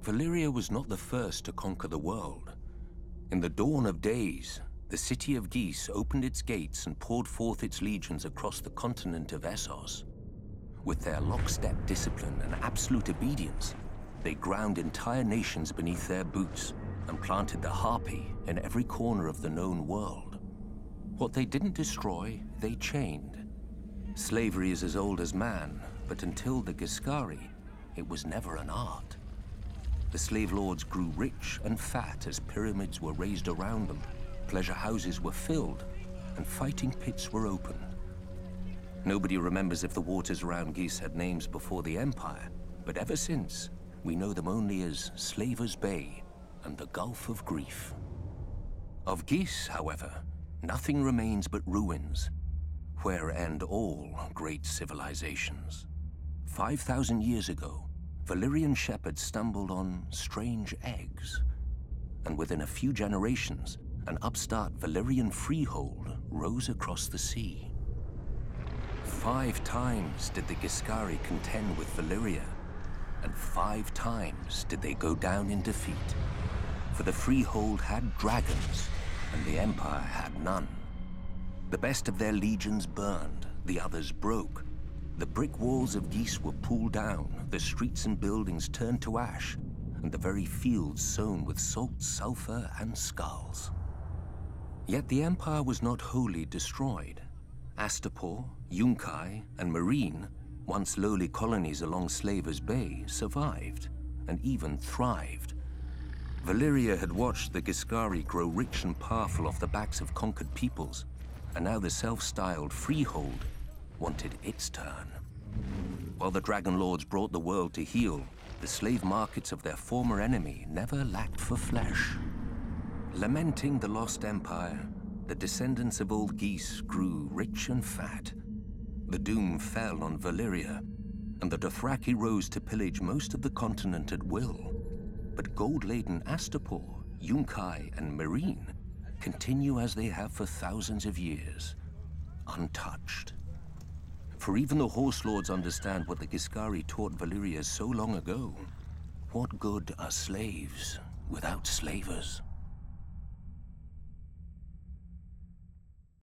Valyria was not the first to conquer the world. In the dawn of days, the city of Ghis opened its gates and poured forth its legions across the continent of Essos. With their lockstep discipline and absolute obedience, they ground entire nations beneath their boots and planted the harpy in every corner of the known world. What they didn't destroy, they chained. Slavery is as old as man, but until the Giscari, it was never an art. The slave lords grew rich and fat as pyramids were raised around them, pleasure houses were filled, and fighting pits were opened. Nobody remembers if the waters around Ghis had names before the Empire, but ever since, we know them only as Slaver's Bay and the Gulf of Grief. Of Ghis, however, nothing remains but ruins, where end all great civilizations. 5,000 years ago, Valyrian shepherds stumbled on strange eggs, and within a few generations, an upstart Valyrian freehold rose across the sea. 5 times did the Giscari contend with Valyria, and 5 times did they go down in defeat. For the freehold had dragons, and the Empire had none. The best of their legions burned, the others broke. The brick walls of Ghis were pulled down, the streets and buildings turned to ash, and the very fields sown with salt, sulfur, and skulls. Yet the Empire was not wholly destroyed. Astapor, Yunkai, and Meereen, once lowly colonies along Slaver's Bay, survived, and even thrived. Valyria had watched the Giscari grow rich and powerful off the backs of conquered peoples, and now the self-styled freehold wanted its turn. While the Dragon Lords brought the world to heel, the slave markets of their former enemy never lacked for flesh. Lamenting the lost empire, the descendants of old Ghis grew rich and fat. The doom fell on Valyria, and the Dothraki rose to pillage most of the continent at will. But gold-laden Astapor, Yunkai, and Meereen continue as they have for thousands of years, untouched. For even the Horse Lords understand what the Giscari taught Valyria so long ago. What good are slaves without slavers?